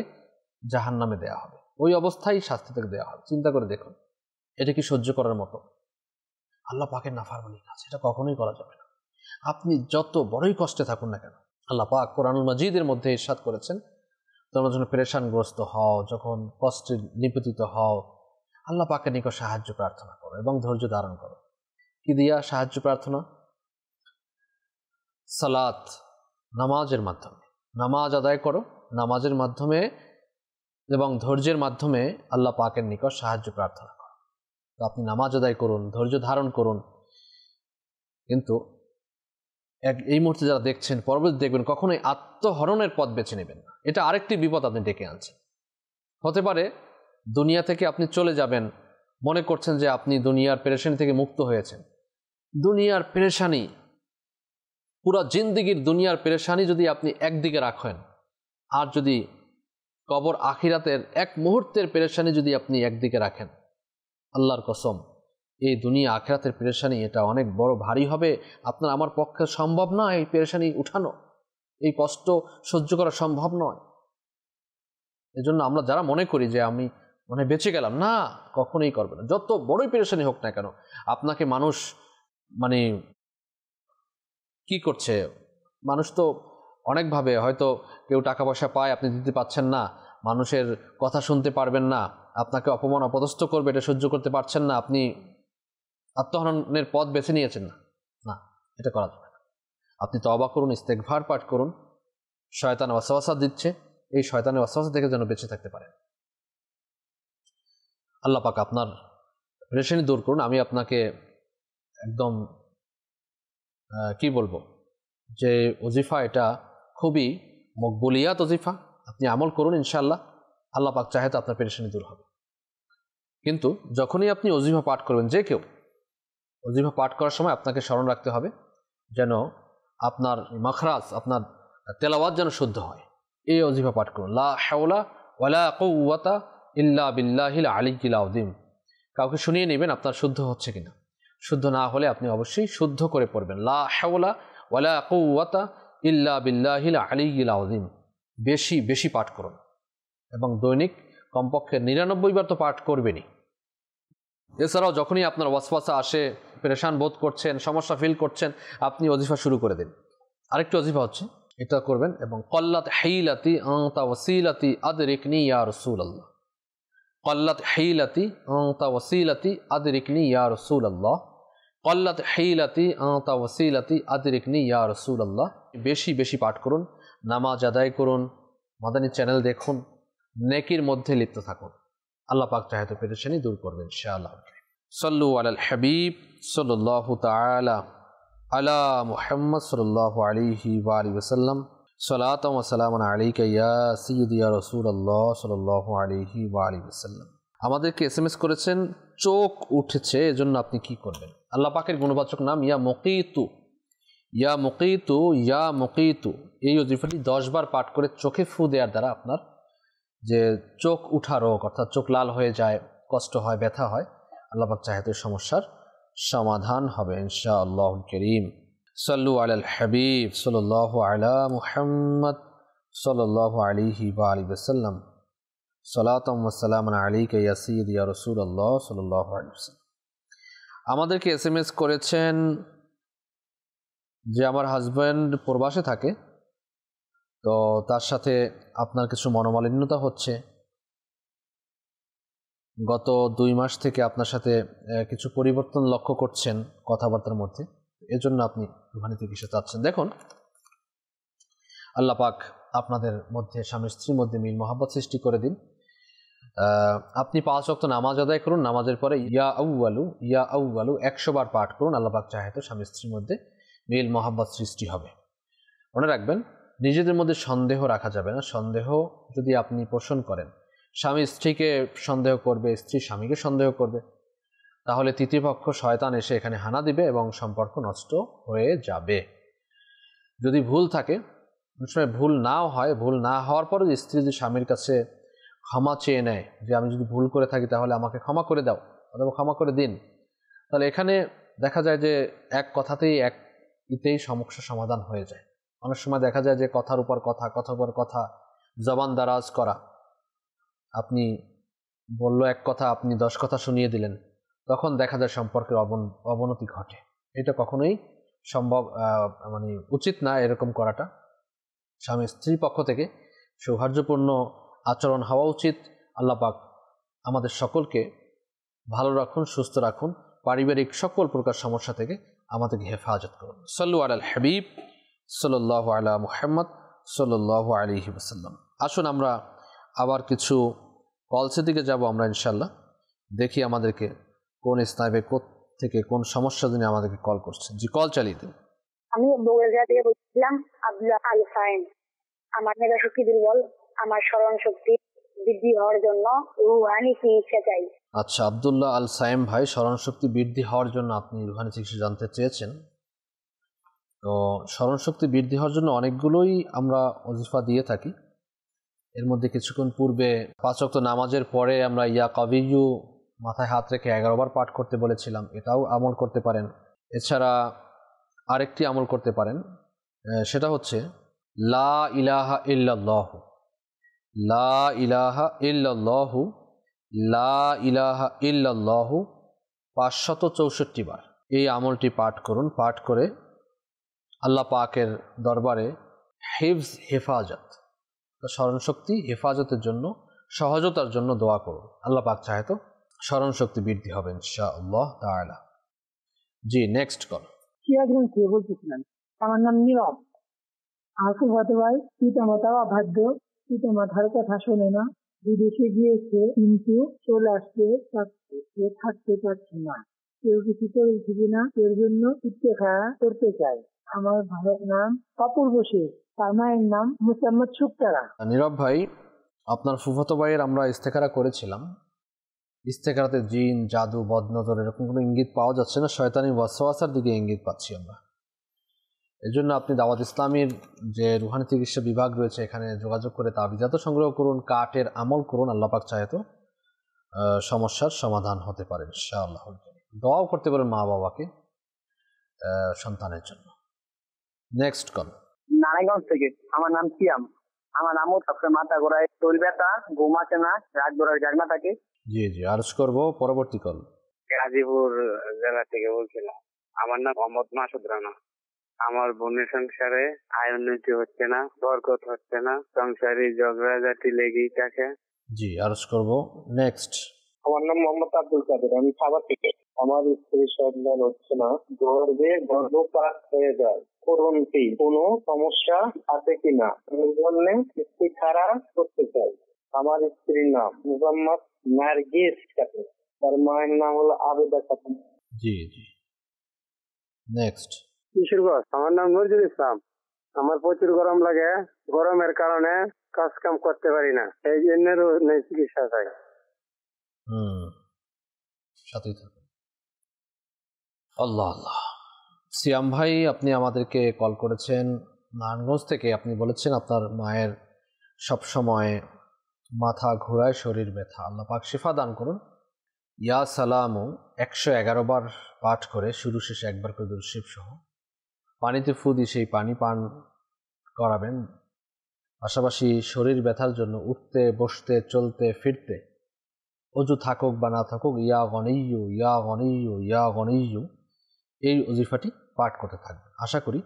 জাহান্নামে দেয়া হবে। ওই অবস্থায় শাস্তি তাকে দেওয়া হবে। চিন্তা করে দেখুন, এটা কি সহ্য করার মতো? আল্লাহ পাকের নাফরমানি কাজ, এটা কখনোই করা যাবে না। আপনি যত বড়ই কষ্টে থাকুন না কেন, আল্লাহ পাক কোরআনুল মাজিদের মধ্যে ইরশাদ করেছেন, তোমরা যখন পেরেশানগ্রস্ত হও, যখন কষ্টে নিপতিত হও, আল্লাহ পাকের নিকট সাহায্য প্রার্থনা করো এবং ধৈর্য ধারণ করো। কি দিয়া সাহায্য প্রার্থনা? সালাত, নামাজের মাধ্যমে। নামাজ আদায় করো, নামাজের মাধ্যমে এবং ধৈর্যের মাধ্যমে আল্লাহ পাকের নিকট সাহায্য প্রার্থনা করো। তো আপনি নামাজ আদায় করুন, ধৈর্য ধারণ করুন, কিন্তু এই মুহূর্তে যারা দেখছেন, পরবর্তী দেখবেন কখনোই আত্মহরণের পথ বেছে নেবেন না। এটা আরেকটি বিপদ আপনি ডেকে আনছেন। হতে পারে দুনিয়া থেকে আপনি চলে যাবেন, মনে করছেন যে আপনি দুনিয়ার পেরেশানি থেকে মুক্ত হয়েছেন। দুনিয়ার পেরেশানি, পুরা জিন্দিগির দুনিয়ার পেরেশানি যদি আপনি একদিকে রাখেন, আর যদি কবর আখিরাতের এক মুহূর্তের পেরেশানি যদি আপনি একদিকে রাখেন, আল্লাহর কসম এই দুনিয়া আখিরাতের পেরেশানি এটা অনেক বড় ভারী হবে। আপনার আমার পক্ষে সম্ভব না এই পেরেশানি উঠানো, এই কষ্ট সহ্য করা সম্ভব নয়। এজন্য আমরা যারা মনে করি যে আমি মানে বেঁচে গেলাম, না, কখনোই করবে না। যত বড়ই পেরেশানি হোক না কেন, আপনাকে মানুষ মানে কি করছে, মানুষ তো অনেকভাবে, হয়তো কেউ টাকা পয়সা পায়, আপনি দিতে পারছেন না, মানুষের কথা শুনতে পারবেন না, আপনাকে অপমান অপদস্থ করবে, এটা সহ্য করতে পারছেন না, আপনি আত্মহরণের পথ বেছে নিয়েছেন। না না, এটা করা যাবে না। আপনি তওবা করুন, ইস্তেগফার পাঠ করুন। শয়তান ওয়াসওয়াসা দিচ্ছে, এই শয়তানের ওয়াসওয়াসা থেকে যেন বেঁচে থাকতে পারেন। আল্লাহ পাক আপনার পেরেশানি দূর করুন। আমি আপনাকে একদম কি বলবো, যে ওজিফা এটা খুবই মকবুলিয়াত ওজিফা, আপনি আমল করুন, ইনশাআল্লাহ আল্লাহ পাক চাহে তো আপনার পেরেশানি দূর হবে। কিন্তু যখনই আপনি ওজিফা পাঠ করবেন, যে কেউ ওজিফা পাঠ করার সময় আপনাকে স্মরণ রাখতে হবে যেন আপনার মাখরাজ, আপনার তেলাওয়াত যেন শুদ্ধ হয়। এই ওজিফা পাঠ করুন, লা হাওলা ওয়ালা কুওয়াতা ইল্লা বিল্লাহিল আলিয়্যিল আযীম। কাউকে শুনিয়ে নেবেন আপনার শুদ্ধ হচ্ছে কিনা। শুদ্ধ না হলে আপনি অবশ্যই শুদ্ধ করে পড়বেন, লা হাওলা ওয়ালা কুওয়াতা ইল্লা বিল্লাহিল আলিয়্যিল আযীম। বেশি বেশি পাঠ করুন এবং দৈনিক কমপক্ষে 99 বার তো পাঠ করবেনই। এছাড়াও যখনই আপনার ওয়াসওয়াসা আসে, পেরেশান বোধ করছেন, সমস্যা ফিল করছেন, আপনি ওজিফা শুরু করে দিন। আরেকটি ওজিফা হচ্ছে, এটা করবেন এবং কল্লাত হাইলাতি আনতা ওয়াসিলাতি আদরিকনি ইয়া রাসূলুল্লাহ। কল্লাত হাইলাতি আনতা ওয়াসিলাতি আদরিকনি ইয়া রাসূলুল্লাহ। কল্লাত হাইলাতি আনতা ওয়াসিলাতি আদরিকনি ইয়া রাসূলুল্লাহ। বেশি বেশি পাঠ করুন, নামাজ আদায় করুন, মাদানী চ্যানেল দেখুন, নেকির মধ্যে লিপ্ত থাকুন। আল্লাহ পাক চাহে তো পেরেশানি দূর করবেন ইনশাআল্লাহ। সাল্লু আলাল হাবিব সাল্লাল্লাহু তাআলা আলা মুহাম্মদ সাল্লাল্লাহু আলাইহি ওয়া আলিহি ওয়াসাল্লাম। সালাতাম ওয়া সালামান আলাইকা ইয়া সাইয়্যিদি ইয়া রাসূলুল্লাহ সাল্লাল্লাহু আলাইহি ওয়া আলিহি ওয়াসাল্লাম। আমাদেরকে এসএমএস করেছেন, চোখ উঠেছে, এজন্য আপনি কি করবেন? আল্লাহ পাকের গুণবাচক নাম ইয়া মুকীতু। ইয়া মুকীতু, ইয়া মুকীতু, এই ওজিফাটি 10 বার পাঠ করে চোখে ফু দেওয়ার দ্বারা আপনার যে চোখ উঠা রোগ, অর্থাৎ চোখ লাল হয়ে যায়, কষ্ট হয়, ব্যথা হয়, আল্লাহ পাক চাহে তো সমস্যার সমাধান হবে ইনশাআল্লাহুল কারীম। সাল্লু আলাল হাবিব সাল্লাল্লাহু আলা মুহাম্মদ সাল্লাল্লাহু আলাইহি ওয়া আলিহি ওয়াসাল্লাম। সালাতাম ওয়া সালামান আলাইকা ইয়া সাইয়্যিদি ইয়া রাসূলুল্লাহ সাল্লাল্লাহু আলাইহি ওয়াসাল্লাম। আমাদেরকে এসএমএস করেছেন যে আমার হাজব্যান্ড প্রবাসে থাকে, তো তার সাথে আপনার কিছু মনোমালিন্যতা হচ্ছে। গত 2 মাস থেকে আপনার সাথে কিছু পরিবর্তন লক্ষ্য করছেন কথাবার্তার মধ্যে, এজন্য আপনি রুহানি চিকিৎসা চাচ্ছেন। দেখুন, আল্লাহ পাক আপনাদের মধ্যে, স্বামী স্ত্রীর মধ্যে মিল মহাব্বত সৃষ্টি করে দিন। আপনি 5 ওয়াক্ত নামাজ আদায় করুন, নামাজের পরে ইয়া আউয়ালু ইয়া আউয়ালু 100 বার পাঠ করুন। আল্লাহ পাক চাহে তো স্বামী স্ত্রীর মধ্যে মিল মহাব্বত সৃষ্টি হবে। মনে রাখবেন, নিজেদের মধ্যে সন্দেহ রাখা যাবে না। সন্দেহ যদি আপনি পোষণ করেন, স্বামী স্ত্রীকে সন্দেহ করবে, স্ত্রী স্বামীকে সন্দেহ করবে, তাহলে তৃতীয় পক্ষ শয়তান এসে এখানে হানা দিবে এবং সম্পর্ক নষ্ট হয়ে যাবে। যদি ভুল থাকে, অনেক সময় ভুল নাও হয়, ভুল না হওয়ার পরে স্ত্রী যদি স্বামীর কাছে ক্ষমা চেয়ে নেয় যে আমি যদি ভুল করে থাকি তাহলে আমাকে ক্ষমা করে দাও অথবা ক্ষমা করে দিন, তাহলে এখানে দেখা যায় যে এক কথাতেই, এক ইতেই সমস্যা সমাধান হয়ে যায়। অনেক সময় দেখা যায় যে কথার উপর কথা, কথার উপর কথা, জবান দারাজ করা। আপনি বলল এক কথা, আপনি 10 কথা শুনিয়ে দিলেন, তখন দেখা যায় সম্পর্কের অবনতি ঘটে। এটা কখনোই সম্ভব মানে উচিত না এরকম করাটা। স্বামী স্ত্রীর পক্ষ থেকে সৌহার্দ্যপূর্ণ আচরণ হওয়া উচিত। আল্লাহ পাক আমাদের সকলকে ভালো রাখুন, সুস্থ রাখুন, পারিবারিক সকল প্রকার সমস্যা থেকে আমাদেরকে হেফাজত করুন। সাল্লু আলাল হাবিব সাল্লাল্লাহু আলা মুহাম্মদ সাল্লাল্লাহু আলাইহি ওয়াসাল্লাম। আসুন আমরা আবার কিছু কলসের দিকে যাব আমরা ইনশাল্লাহ। দেখি আমাদেরকে কোন স্নাইবে থেকে কোন সমস্যা জন্য আমাদেরকে কল করছে। জি, কল চালিয়ে দিন। আমি বগুড়া থেকে বলছিলাম আব্দুল্লাহ আল সাইম। আমার মেধা শক্তি দুর্বল, আমার স্মরণ শক্তি বৃদ্ধি হওয়ার জন্য রুহানি চিকিৎসা চাই। আচ্ছা, আব্দুল্লাহ আল সাইম ভাই, স্মরণ শক্তি বৃদ্ধি হওয়ার জন্য আপনি রুহানি চিকিৎসা জানতে চেয়েছেন। তো স্মরণ শক্তি বৃদ্ধি হওয়ার জন্য অনেকগুলোই আমরা ওজিফা দিয়ে থাকি। এর মধ্যে কিছুক্ষণ পূর্বে 5 ওয়াক্ত নামাজের পরে আমরা ইয়া কাবিয়্যু মাথায় হাত রেখে 11 বার পাঠ করতে বলেছিলাম, এটাও আমল করতে পারেন। এছাড়া আরেকটি আমল করতে পারেন, সেটা হচ্ছে লা ইলাহা ইল্লাল্লাহু, লা ইলাহা ইল্লাল্লাহু, লা ইলাহা ইল্লাল্লাহু 564 বার এই আমলটি পাঠ করুন। পাঠ করে আল্লাহ পাকের দরবারে হিফজ, হেফাজত, স্মরণ শক্তি হেফাজতের জন্য, সহজতার জন্য দোয়া করুন। আল্লাহ পাক চাহে তো স্মরণ শক্তি বৃদ্ধি হবে ইনশাআল্লাহ তাআলা। জি, নেক্সট কল। সিরাজগঞ্জ থেকে বলতেছিলাম। আমার নাম নীরব। আমার ফুফাতো ভাই পিতামাতা অবাধ্য, পিতামাতার কথা শোনে না, বিদেশে গিয়েছে কিন্তু চলে আসতে থাকতে পারছে না। কেউ কিছু করেছে না, এর জন্য ইত্তেখারা করতে চাই। আমার ভাইয়ের নাম অপূর্ব শেখ, তার মায়ের নাম মুসাম্মদ শুক্তারা। নীরব ভাই, আপনার ফুফাতো ভাইয়ের আমরা ইস্তেখারা করেছিলাম। ইস্তেখারাতে জিন, জাদু, বদনজর এরকম কোনো ইঙ্গিত পাওয়া যাচ্ছে না, শয়তানি ওয়াসওয়াসার দিকে ইঙ্গিত পাচ্ছি আমরা। এজন্য আপনি দাওয়াত ইসলামীর যে রুহানি চিকিৎসা বিভাগ রয়েছে এখানে যোগাযোগ করে তাবিজাত সংগ্রহ করুন, কাঠের আমল করুন। আল্লাহ পাক চাহে তো সমস্যার সমাধান হতে পারে ইনশাআল্লাহ। দোয়াও করতে পারেন মা বাবাকে সন্তানের জন্য। Next call. নারায়ণগঞ্জ থেকে। আমার নাম সিয়াম। আমার নামও সবসময় মাথা ঘোরায়, শরীর ব্যথা, ঘুম আসে না, রাত ভোর জাগনা থাকে। জি জি, আরজ করবো পরবর্তী কল। গাজীপুর জেলা থেকে বলছিলাম। আমার নাম মোহাম্মদ মাসুদ রানা। আমার বোনের সংসারে আয় উন্নতি হচ্ছে না, বরকত হচ্ছে না, সংসারে ঝগড়াঝাটি লেগেই থাকে। জি, আরজ করবো। নেক্সট। আমার নাম মোহাম্মদ আব্দুল কাদের, আমি সাভার থেকে। আমার স্ত্রীর সন্তান হচ্ছে না, গর্ভে গর্ভপাত হয়ে যায়। করুন কি, কোনো সমস্যা আছে কিনা, এর জন্য ইস্তেখারা করতে চাই। আমার স্ত্রীর নাম মুহাম্মদ নার্গিস খাতুন, তার মায়ের নাম হলো আবেদা খাতুন। জি জি, নেক্সট। কিশোরগঞ্জ। আমার নাম নজরুল ইসলাম। আমার প্রচুর গরম লাগে, গরমের কারণে কাজ কাম করতে পারি না, এই জন্য চিকিৎসা চাই। সাথেই থাকুন। আল্লাহ আল্লাহ। সিয়াম ভাই, আপনি আমাদেরকে কল করেছেন নারায়ণগঞ্জ থেকে। আপনি বলেছেন আপনার মায়ের সব সময় মাথা ঘোরায়, শরীর ব্যথা। আল্লাহ পাক শিফা দান করুন। ইয়া সালামু 111 বার পাঠ করে শুরু শেষে একবার করে দুরূদ শরীফ সহ পানিতে ফু দিয়ে সেই পানি পান করাবেন। পাশাপাশি শরীর ব্যথার জন্য উঠতে, বসতে, চলতে, ফিরতে, অজু থাকুক বা না থাকুক, ইয়া গনিয়্যু, ইয়া গনিয়্যু, ইয়া গনিয়্যু এই ওজিফাটি পাঠ করতে থাকবেন। আশা করি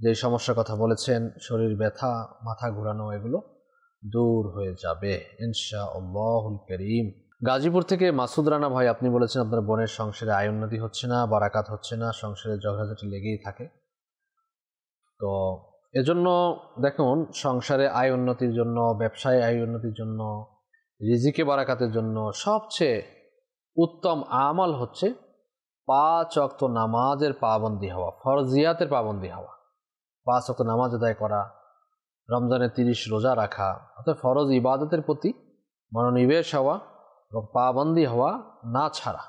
যে সমস্যার কথা বলেছেন, শরীর ব্যথা, মাথা ঘোরানো, এগুলো দূর হয়ে যাবে ইনশাআল্লাহুল কারীম। গাজীপুর থেকে মাসুদ রানা ভাই, আপনি বলেছেন আপনার বোনের সংসারে আয় উন্নতি হচ্ছে না, বারাকাত হচ্ছে না, সংসারে ঝগড়াঝাটি লেগেই থাকে। তো এজন্য দেখুন, সংসারে আয় উন্নতির জন্য, ব্যবসায় আয় উন্নতির জন্য, রিজিকে বারাকাতের জন্য সবচেয়ে উত্তম আমল হচ্ছে 5 ওয়াক্ত নামাজের পাবন্দি হওয়া, ফরজিয়াতের পাবন্দি হওয়া। 5 ওয়াক্ত নামাজ আদায় করা, রমজানে 30 রোজা রাখা, অর্থাৎ ফরজ ইবাদতের প্রতি মনোনিবেশ হওয়া এবং পাবন্দি হওয়া না ছাড়া।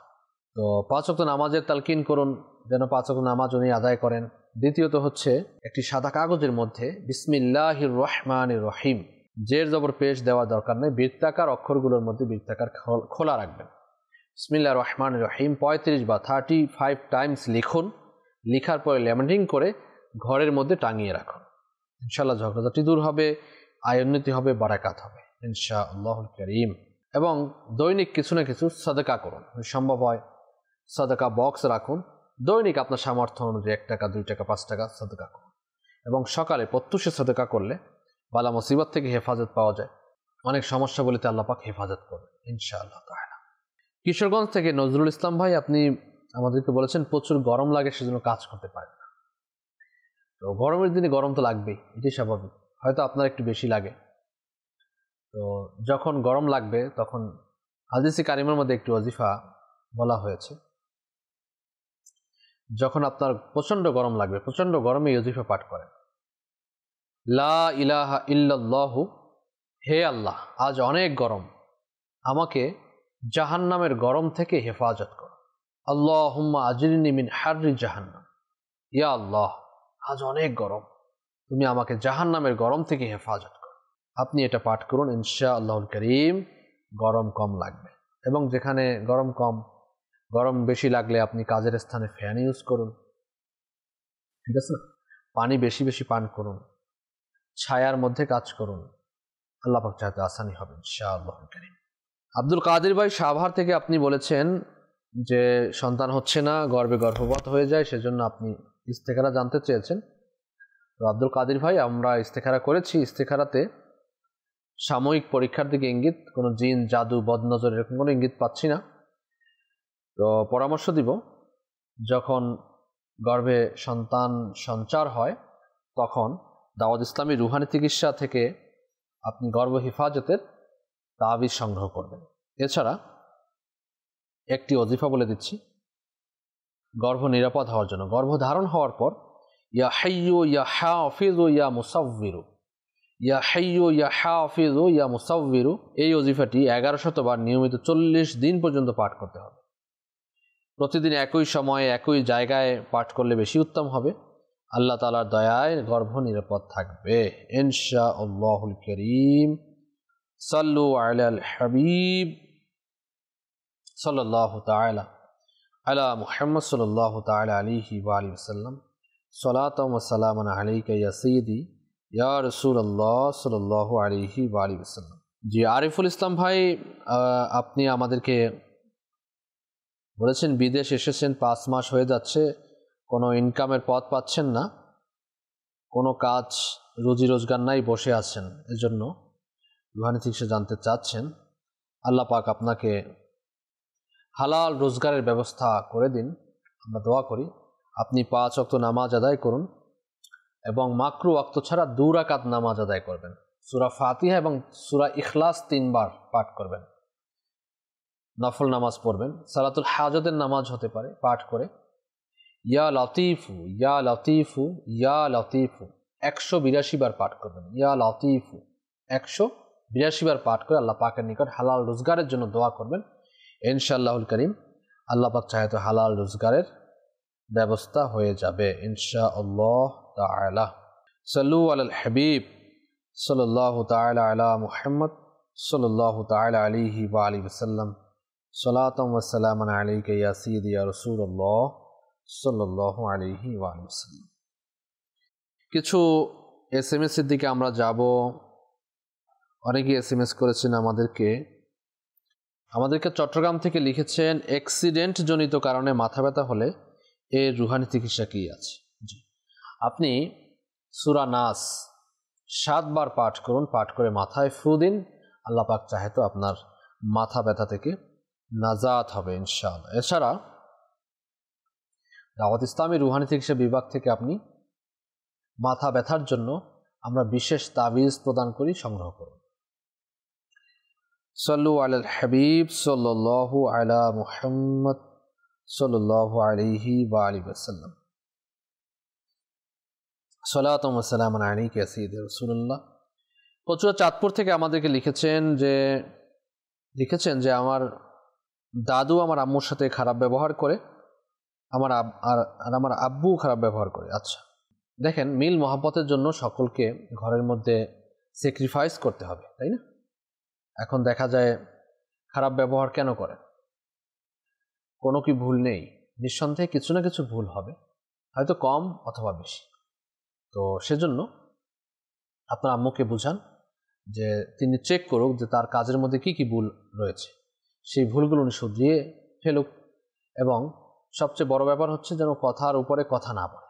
তো 5 ওয়াক্ত নামাজের তালকিন করুন, যেন 5 ওয়াক্ত নামাজ উনি আদায় করেন। দ্বিতীয়ত হচ্ছে একটি সাদা কাগজের মধ্যে বিসমিল্লাহির রহমানির রহিম, জের জবর পেশ দেওয়া দরকার নেই, বৃত্তাকার অক্ষরগুলোর মধ্যে বৃত্তাকার খোলা রাখবেন। বিসমিল্লাহির রহমানির রহিম 35 বা 35 টাইমস লিখুন। লিখার পরে ল্যামিনেটিং করে ঘরের মধ্যে টাঙিয়ে রাখুন। ইনশাআল্লাহ ঝগড়াঝাটি দূর হবে, আয় উন্নতি হবে, বারাকাত হবে ইনশাআল্লাহুল কারীম। এবং দৈনিক কিছু না কিছু সাদাকা করুন, সম্ভব হয় সাদাকা বক্স রাখুন। দৈনিক আপনার সামর্থ্য অনুযায়ী 1 টাকা, 2 টাকা, 5 টাকা সাদাকা করুন। এবং সকালে প্রত্যুষে সাদাকা করলে বালা মুসিবত থেকে হেফাজত পাওয়া যায়। অনেক সমস্যা বলিতে আল্লাহ পাক হেফাজত করবেন ইনশাআল্লাহ তাআলা। কিশোরগঞ্জ থেকে নজরুল ইসলাম ভাই, আপনি আমাদেরকে বলেছেন প্রচুর গরম লাগে, সেজন্য কাজ করতে পারেন না। তো গরমের দিনে গরম তো লাগবেই, এটাই স্বাভাবিক। হয়তো আপনার একটু বেশি লাগে। তো যখন গরম লাগবে তখন হাদিসে কারিমের মধ্যে একটি ওয়াজিফা বলা হয়েছে, যখন আপনার প্রচণ্ড গরম লাগবে, প্রচণ্ড গরমে এই ওয়াজিফা পাঠ করেন, লা ইলাহা ইল্লাল্লাহু, হে আল্লাহ আজ অনেক গরম, আমাকে জাহান্নামের গরম থেকে হেফাজত করো। আল্লাহুম্মা আজরিনি মিন হাররি জাহান্নাম, ইয়া আল্লাহ আজ অনেক গরম, তুমি আমাকে জাহান্নামের গরম থেকে হেফাজত করো। আপনি এটা পাঠ করুন, ইনশাআল্লাহুল কারীম গরম কম লাগবে। এবং যেখানে গরম বেশি লাগলে আপনি কাজের স্থানে ফ্যান ইউজ করুন, ঠিক আছে, পানি বেশি বেশি পান করুন, ছায়ার মধ্যে কাজ করুন, আল্লাহ পাক চাইতে আসানি হবে ইনশাআল্লাহুল কারীম। আব্দুল কাদের ভাই সাভার থেকে আপনি বলেছেন যে সন্তান হচ্ছে না, গর্ভপাত হয়ে যায়, সেজন্য আপনি ইস্তেখারা জানতে চেয়েছেন। তো আব্দুল কাদের ভাই, আমরা ইস্তেখারা করেছি, ইস্তেখারাতে সাময়িক পরীক্ষার দিকে ইঙ্গিত, কোনো জিন জাদু বদনজর এরকম কোনো ইঙ্গিত পাচ্ছি না। তো পরামর্শ দিব, যখন গর্ভে সন্তান সঞ্চার হয় তখন দাওয়াত ইসলামী রুহানি চিকিৎসা থেকে আপনি গর্ভ হেফাজতের তাবিজ সংগ্রহ করবেন। এছাড়া একটি ওজিফা বলে দিচ্ছি গর্ভ নিরাপদ হওয়ার জন্য। গর্ভধারণ হওয়ার পর ইয়া হাইয়ু ইয়া হাফিজু ইয়া মুসাউবিরু, ইয়া হাইয়ু ইয়া হাফিজু ইয়া মুসাউবিরু, এই ওজিফাটি 1100 বার নিয়মিত 40 দিন পর্যন্ত পাঠ করতে হবে। প্রতিদিন একই সময়ে একই জায়গায় পাঠ করলে বেশি উত্তম হবে। আল্লাহ তাআলার দয়ায় গর্ভ নিরাপদ থাকবে ইনশাআল্লাহুল কারীম। সাল্লু আলাল হাবিব সাল্লাল্লাহু তাআলা আলা মুহাম্মদ সাল্লাল্লাহু তাআলা আলাইহি ওয়া আলিহি ওয়াসাল্লাম। সালাতাম ওয়া সালামান আলাইকা ইয়া সাইয়্যিদি ইয়া রাসূলুল্লাহ সাল্লাল্লাহু আলাইহি ওয়া আলিহি ওয়াসাল্লাম। জি আরিফুল ইসলাম ভাই, আপনি আমাদেরকে বলেছেন বিদেশ এসেছেন, 5 মাস হয়ে যাচ্ছে, কোনো ইনকামের পথ পাচ্ছেন না, কোনো কাজ রুজি রোজগার নাই, বসে আছেন, এজন্য রুহানি চিকিৎসা জানতে চাচ্ছেন। আল্লাহ পাক আপনাকে হালাল রোজগারের ব্যবস্থা করে দিন, আমরা দোয়া করি। আপনি 5 ওয়াক্ত নামাজ আদায় করুন এবং মাকরু ওয়াক্ত ছাড়া 2 রাকাত নামাজ আদায় করবেন। সূরা ফাতিহা এবং সূরা ইখলাস 3 বার পাঠ করবেন, নফল নামাজ পড়বেন, সালাতুল হাজতের নামাজ হতে পারে, পাঠ করে ইয়া লতিফু ইয়া লতিফু ইয়া লতিফু 182 বার পাঠ করবেন। ইয়া লতিফু 182 বার পাঠ করে আল্লাহ পাকের নিকট হালাল রোজগারের জন্য দোয়া করবেন ইনশাআল্লাহুল কারীম। আল্লাহ পাক চাহে তো হালাল রোজগারের ব্যবস্থা হয়ে যাবে ইনশাআল্লাহ তাআলা। সাল্লু আলাল হাবিব সাল্লাল্লাহু তাআলা আলা মুহাম্মদ সাল্লাল্লাহু তাআলা আলাইহি ওয়া আলিহি ওয়াসাল্লাম। সালাতাম ওয়া সালামান আলাইকা ইয়া সাইয়্যিদি ইয়া রাসূলুল্লাহ সাল্লাল্লাহু আলাইহি ওয়া আলিহি ওয়াসাল্লাম। কিছু এসএমএস এর দিকে আমরা যাব। অনেকেই এসএমএস করেছেন আমাদেরকে চট্টগ্রাম থেকে লিখেছেন, অ্যাক্সিডেন্ট জনিত কারণে মাথা ব্যথা হলে এর রুহানি চিকিৎসা কি আছে? জি, আপনি সূরা নাস 7 বার পাঠ করুন, পাঠ করে মাথায় ফু দিন, আল্লাহ পাক চাহে তো আপনার মাথা ব্যথা থেকে নাজাত হবে ইনশাআল্লাহ। এছাড়া দাওয়াত ইসলামী রুহানি চিকিৎসা বিভাগ থেকে আপনি মাথা ব্যথার জন্য আমরা বিশেষ তাবিজ প্রদান করি, সংগ্রহ করুন। সাল্লু আলাল হাবিব সাল্লাল্লাহু আলা মুহাম্মদ সাল্লাল্লাহু আলাইহি ওয়া আলিহি ওয়াসাল্লাম। সালাতুম ওয়া সালামান আলাইকা ইয়া সাইয়্যিদি রাসূলুল্লাহ। কচুয়া চাঁদপুর থেকে আমাদেরকে লিখেছেন যে আমার দাদু আমার আম্মুর সাথে খারাপ ব্যবহার করে, আমার আব্বু খারাপ ব্যবহার করে। আচ্ছা, দেখেন, মিল মহব্বতের জন্য সকলকে ঘরের মধ্যে স্যাক্রিফাইস করতে হবে, তাই না? এখন দেখা যায় খারাপ ব্যবহার কেন করে? কোনো কি ভুল নেই? নিঃসন্দেহে কিছু না কিছু ভুল হবে, হয়তো কম অথবা বেশি। তো সেজন্য আপনার আম্মুকে বুঝান যে তিনি চেক করুক যে তার কাজের মধ্যে কি কি ভুল রয়েছে, সেই ভুলগুলো উনি শুধরিয়ে ফেলুক। এবং সবচেয়ে বড় ব্যাপার হচ্ছে যেন কথার উপরে কথা না বলে।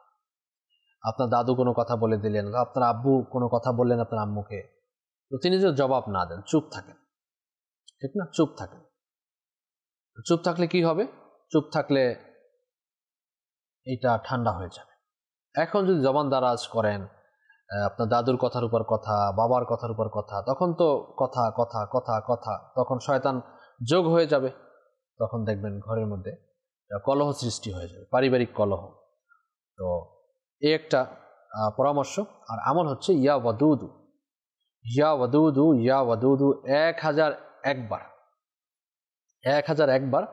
আপনার দাদু কোনো কথা বলে দিলেন, আপনার আব্বু কোনো কথা বললেন আপনার আম্মুকে, তো তিনি যে জবাব না দেন, চুপ থাকেন, ঠিক না? চুপ থাকেন। চুপ থাকলে কি হবে? চুপ থাকলে এটা ঠান্ডা হয়ে যাবে। এখন যদি জবান দারাজ করেন, আপনার দাদুর কথার উপর কথা, বাবার কথার উপর কথা, তখন তো কথা কথা কথা কথা, তখন শয়তান যোগ হয়ে যাবে, তখন দেখবেন ঘরের মধ্যে কলহ সৃষ্টি হয়ে যাবে, পারিবারিক কলহ। তো এই একটা পরামর্শ। আর আমল হচ্ছে ইয়া ওয়াদুদু, ইয়া ওয়াদুদু, ইয়া ওয়াদুদু 1001 বার, 1001 বার,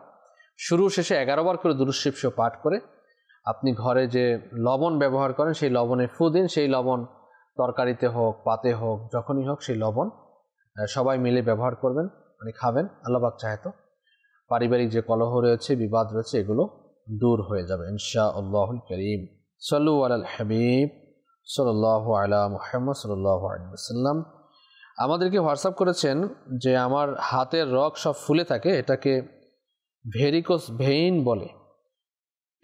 শুরু শেষে 11 বার করে দুরূদ শরীফ পাঠ করে আপনি ঘরে যে লবণ ব্যবহার করেন সেই লবণে ফু দিন। সেই লবণ তরকারিতে হোক, পাতে হোক, যখনই হোক সেই লবণ সবাই মিলে ব্যবহার করবেন, মানে খাবেন। আল্লাহ পাক চাহে তো পারিবারিক যে কলহ রয়েছে, বিবাদ রয়েছে, এগুলো দূর হয়ে যাবে ইনশাআল্লাহুল কারীম। সাল্লু আলাল হাবিব সাল্লাল্লাহু আলা মুহাম্মদ সাল্লাল্লাহু আলাইহি ওয়াসাল্লাম। আমাদেরকে হোয়াটসঅ্যাপ করেছেন যে আমার হাতের রগ সব ফুলে থাকে, এটাকে ভেরিকোস ভেইন বলে,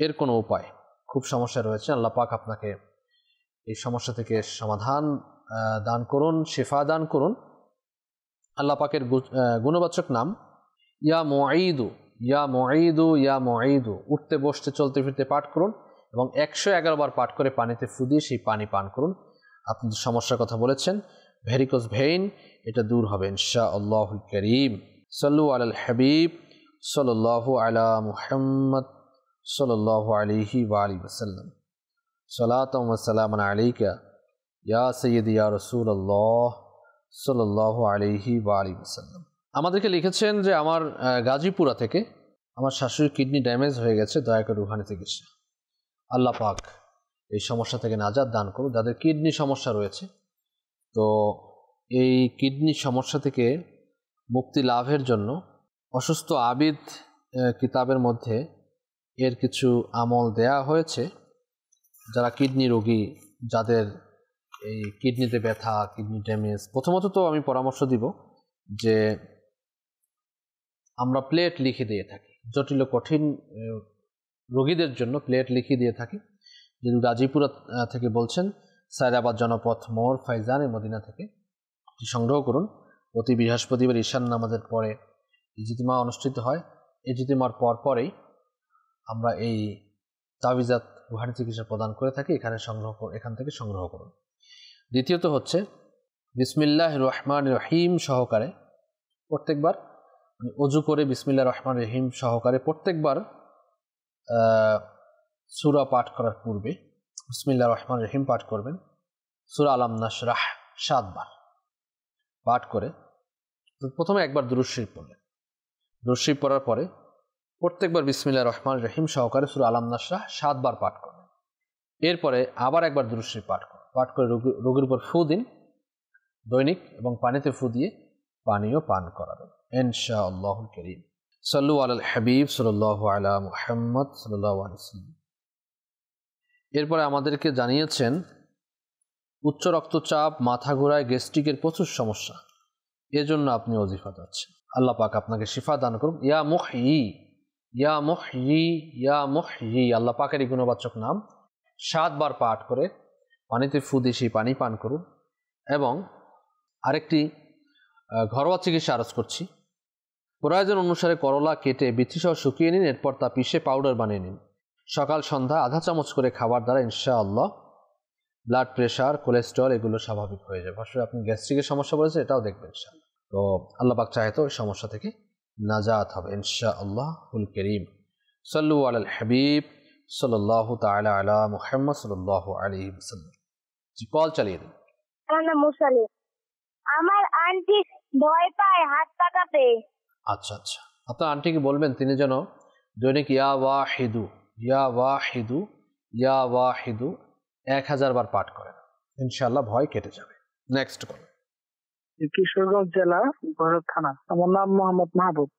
এর কোনো উপায়? খুব সমস্যা রয়েছে, আল্লাহ পাক আপনাকে এই সমস্যা থেকে সমাধান দান করুন, শিফা দান করুন। আল্লাহ পাকের গুণবাচক নাম ইয়া মুঈদু, ইয়া মুঈদু, ইয়া মুঈদু, উঠতে বসতে চলতে ফিরতে পাঠ করুন এবং 111 বার পাঠ করে পানিতে ফু দিয়ে সেই পানি পান করুন। আপনি যে সমস্যার কথা বলেছেন ভেরিকোস ভেইন, এটা দূর হবে ইনশাআল্লাহুল কারীম। সাল্লু আলাল হাবিব সাল্লাল্লাহু আলা মুহাম্মদ সাল্লাল্লাহু আলাইহি ওয়া আলিহি ওয়াসাল্লাম। সালাতাম ওয়া সালামান আলাইকা ইয়া সাইয়্যিদি ইয়া রাসূলুল্লাহ সাল্লাল্লাহু আলাইহি ওয়া আলিহি ওয়াসাল্লাম। আমাদেরকে লিখেছেন যে আমার গাজীপুরা থেকে আমার শাশুড়ির কিডনি ড্যামেজ হয়ে গেছে, দয়া করে রুহানি চিকিৎসা। আল্লাহ পাক এই সমস্যা থেকে নাজাত দান করুন যাদের কিডনি সমস্যা রয়েছে। তো এই কিডনি সমস্যা থেকে মুক্তি লাভের জন্য অসুস্থ আবিদ কিতাবের মধ্যে এর কিছু আমল দেয়া হয়েছে। যারা কিডনি রোগী, যাদের এই কিডনিতে ব্যথা, কিডনি ড্যামেজ, প্রথমত তো আমি পরামর্শ দিব যে আমরা প্লেট লিখে দিয়ে থাকি, জটিল কঠিন রোগীদের জন্য প্লেট লিখে দিয়ে থাকি। যদি গাজীপুরা থেকে বলছেন, সায়দাবাদ জনপথ মোড়, ফাইজানে মদিনা থেকে সংগ্রহ করুন। প্রতি বৃহস্পতিবার ঈশান নামাজের পরে ইজতিমা অনুষ্ঠিত হয়। ইজতিমার পরেই আমরা এই তাবিজাত রুহানি চিকিৎসা প্রদান করে থাকি, এখান থেকে সংগ্রহ করুন। দ্বিতীয়ত হচ্ছে বিসমিল্লাহির রহমানির রহিম সহকারে প্রত্যেকবার ওযু করে বিসমিল্লাহির রহমানির রহিম সহকারে প্রত্যেকবার সূরা পাঠ করার পূর্বে বিসমিল্লাহির রহমানির রহিম পাঠ করবেন। সূরা আলাম নাশরাহ 7 বার পাঠ করে প্রথমে একবার দুরূদ শরীফ পড়লেন। দুরূদ শরীফ পড়ার পরে প্রত্যেকবার বিসমিল্লাহির রহমানির রহিম সহকারে সূরা আলাম নাশরাহ 7 বার পাঠ করবেন। এরপরে আবার একবার দুরূদ শরীফ পাঠ করে রোগীর উপর ফু দিন দৈনিক, এবং পানিতে ফু দিয়ে পানিও পান করাবেন ইনশাআল্লাহুল কারীম। সাল্লু আলাল হাবিব সাল্লাল্লাহু আলা মুহাম্মদ সাল্লাল্লাহু আলাইহি ওয়াসাল্লাম। এরপরে আমাদেরকে জানিয়েছেন উচ্চ রক্তচাপ, মাথা ঘোরায়, গ্যাস্ট্রিকের প্রচুর সমস্যা, এজন্য আপনি ওজিফা যাচ্ছেন। আল্লাহ পাক আপনাকে শিফা দান করুন। ইয়া মুহয়ি, ইয়া মুহয়ি, ইয়া মুহয়ি, আল্লাহ পাকের এই গুণবাচক নাম 7 বার পাঠ করে পানিতে ফু দিয়ে সেই পানি পান করুন। এবং আরেকটি ঘরোয়া চিকিৎসা আরজ করছি। প্রয়োজন অনুসারে করলা কেটে বিচিসহ শুকিয়ে নিন, এরপর তা পিষে পাউডার বানিয়ে নিন। সকাল সন্ধ্যা আধা চামচ করে খাবার দ্বারা ইনশাআল্লাহ ব্লাড প্রেশার, কোলেস্টেরল এগুলো স্বাভাবিক হয়ে যাবে। আসলে আপনি গ্যাস্ট্রিকের সমস্যা বলেছেন, এটাও দেখবেন ইনশাআল্লাহ। তো আল্লাহ পাক চাহে তো এই সমস্যা থেকে নাজাত হবে ইনশাআল্লাহুল কারীম। সাল্লু আলাল হাবিব সাল্লাল্লাহু তাআলা আলা মুহাম্মদ সাল্লাল্লাহু আলাইহি ওয়াসাল্লাম। জি, কল চালিয়ে দিন। আমার নাম মুসালি। আমার আন্টি ভয় পায় হাত পাকাতে। আচ্ছা আচ্ছা, আপনার আন্টিকে বলবেন তিনি যেন দৈনিক ইয়া ওয়াহিদু, ইয়া ওয়াহিদু, ইয়া ওয়াহিদু 1000 বার পাঠ করেন, ইনশাআল্লাহ ভয় কেটে যাবে। Next call. কিশোরগঞ্জ জেলা ভৈরব থানা। আমার নাম মোহাম্মদ মাহবুব।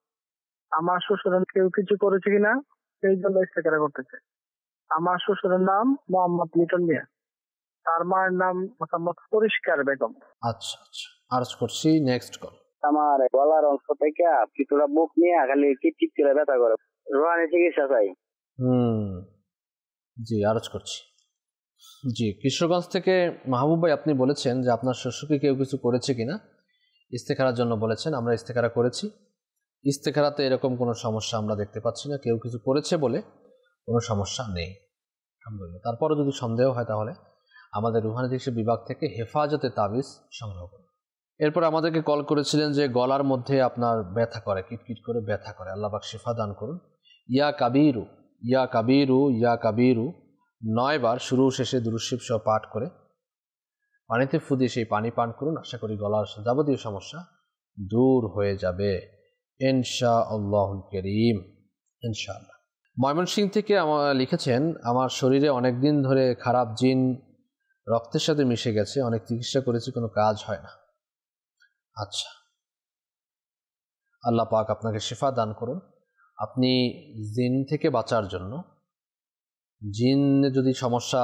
আমার শ্বশুরের কেউ কিছু করেছে কিনা সেই জন্য ইস্তেকারা করতেছে। আমার শ্বশুরের নাম মোহাম্মদ লিটন মিয়া, তার মায়ের নাম মোহাম্মদ পরিষ্কার বেগম। আচ্ছা আচ্ছা, আরজ করছি। Next call. আমার গলার অংশ থেকে কিছুটা বুক নিয়ে খালি চিটচিট করে ব্যথা করে, রুহানি চিকিৎসা চাই। জি, আরজ করছি। জি, কিশোরগঞ্জ থেকে মাহবুব ভাই আপনি বলেছেন যে আপনার শ্বশুরকে কেউ কিছু করেছে কিনা, ইস্তেখারার জন্য বলেছেন। আমরা ইস্তেখারা করেছি, ইস্তেখারাতে এরকম কোনো সমস্যা আমরা দেখতে পাচ্ছি না, কেউ কিছু করেছে বলে কোনো সমস্যা নেই। আলহামদুলিল্লাহ। তারপরে যদি সন্দেহ হয় তাহলে আমাদের রুহানি চিকিৎসা বিভাগ থেকে হেফাজতে তাবিজ সংগ্রহ করুন। এরপর আমাদেরকে কল করেছিলেন যে গলার মধ্যে আপনার ব্যথা করে, কিটকিট করে ব্যথা করে, আল্লাহ পাক শিফা দান করুন। ইয়া কাবিরু ইয়া কাবিরু ইয়া কাবিরু 9 বার শুরু শেষে দুরূদ শরীফ সহ পাঠ করে পানিতে ফু দিয়ে সেই পানি পান করুন। আশা করি গলার যাবতীয় সমস্যা দূর হয়ে যাবে ইনশাআল্লাহুল কারীম, ইনশাআল্লাহ। ময়মনসিংহ থেকে লিখেছেন, আমার শরীরে অনেক দিন ধরে খারাপ জিন রক্তের সাথে মিশে গেছে, অনেক চিকিৎসা করেছি, কোনো কাজ হয় না। আচ্ছা, আল্লাহ পাক আপনাকে শিফা দান করুন। আপনি জিন থেকে বাঁচার জন্য, জিন যদি সমস্যা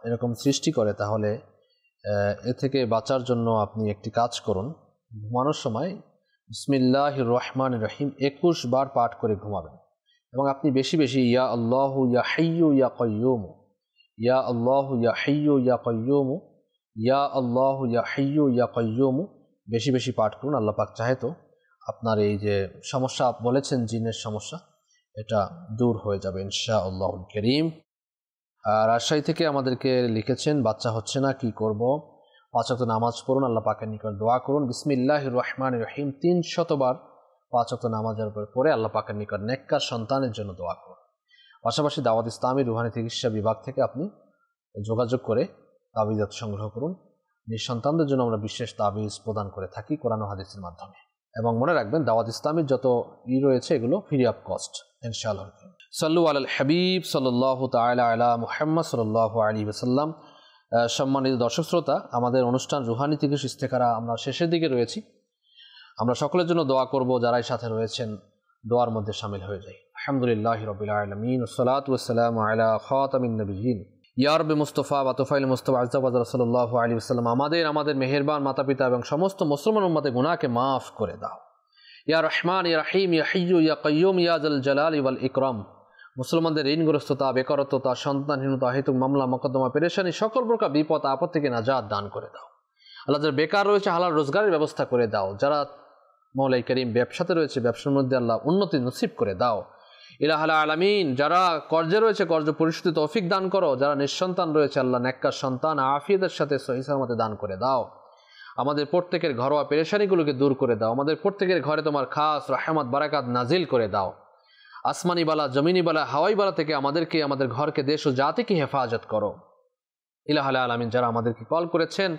এরকম সৃষ্টি করে তাহলে এ থেকে বাঁচার জন্য আপনি একটি কাজ করুন। ঘুমানোর সময় বিসমিল্লাহির রহমানির রহিম 21 বার পাঠ করে ঘুমাবেন এবং আপনি বেশি বেশি ইয়া আল্লাহু ইয়া হাইয়্যু ইয়া কাইয়্যুম, ইয়া আল্লাহু ইয়া হাইয়্যু ইয়া কাইয়্যুম, ইয়া আল্লাহু ইয়া হাইয়্যু ইয়া কাইয়্যুম বেশি বেশি পাঠ করুন। আল্লাহ পাক চাহে তো আপনার এই যে সমস্যা বলেছেন জিনের সমস্যা, এটা দূর হয়ে যাবে ইনশাআল্লাহুল কারীম। রাজশাহী থেকে আমাদেরকে লিখেছেন, বাচ্চা হচ্ছে না, কি করব? 5 ওয়াক্ত নামাজ পড়ুন, আল্লাহ পাকের নিকট দোয়া করুন। বিসমিল্লাহির রহমানির রহিম 300 বার 5 ওয়াক্ত নামাজের উপর পড়ে আল্লাহ পাকের নিকট নেককার সন্তানের জন্য দোয়া করুন। পাশাপাশি দাওয়াত ইসলামী রুহানি চিকিৎসা বিভাগ থেকে আপনি যোগাযোগ করে তাবিজাত সংগ্রহ করুন। নিঃসন্তানদের জন্য আমরা বিশেষ তাবিজ প্রদান করে থাকি কোরআন ও হাদিসের মাধ্যমে। এবং মনে রাখবেন, দাওয়াত ইসলামীর যত রয়েছে এগুলো ফ্রি অফ কস্ট ইনশাআল্লাহ। সাল্লু আলাল হাবিব সাল্লাল্লাহু তাআলা আলা মুহাম্মদ সাল্লাল্লাহু আলাইহি ওয়াসাল্লাম। সম্মানিত দর্শক শ্রোতা, আমাদের অনুষ্ঠান রুহানি চিকিৎসা ইস্তেখারা আমরা শেষের দিকে রয়েছি। আমরা সকলের জন্য দোয়া করব, যারাই সাথে রয়েছেন দোয়ার মধ্যে শামিল হয়ে যাই। আলহামদুলিল্লাহি রাব্বিল আলামিন ওয়াসসালাতু ওয়াসসালামু আলা খাতামিন নবিয়্যিন ইয়া রাব্বি মুস্তাফা ওয়া তুফাইল মুস্তাফা আযজা ওয়া জাল্লা সাল্লাল্লাহু আলাইহি ওয়াসাল্লাম। আমাদের মেহেরবান মাতা-পিতা এবং সমস্ত মুসলমান উম্মতের গুনাহকে মাফ করে দাও। ইয়া রহমান ইয়া রহিম ইয়া হাইয়্যু ইয়া কাইয়্যুম ইয়া যাল জালালি ওয়াল ইকরাম। মুসলমানদের ঋণগ্রস্ততা, বেকারত্বতা, সন্তানহীনতা, হেতুক মামলা মোকদ্দমা, পেরেশানি, সকল প্রকার বিপদ আপদ থেকে নাজাত দান করে দাও। আল্লাহ, যারা বেকার রয়েছে হালাল রোজগারের ব্যবস্থা করে দাও। যারা মওলাই করিম ব্যবসাতে রয়েছে ব্যবসার মধ্যে আল্লাহ উন্নতি নসিব করে দাও। ইলাহুল আলামিন, যারা কর্জে রয়েছে কর্জ পরিশোধে তৌফিক দান করো। যারা নিঃসন্তান রয়েছে আল্লাহ নেককার সন্তান আফিয়তের সাথে সহিহ সালামতে দান করে দাও। আমাদের প্রত্যেকের ঘরোয়া পেরেশানিগুলোকে দূর করে দাও। আমাদের প্রত্যেকের ঘরে তোমার খাস রহমত বারাকাত নাজিল করে দাও। আসমানি বালা, জমিনি বালা, হাওয়াই বালা থেকে আমাদেরকে, আমাদের ঘরকে, দেশ ও জাতিকে হেফাজত করো। ইলাহুল আলামিন, যারা আমাদেরকে কল করেছেন,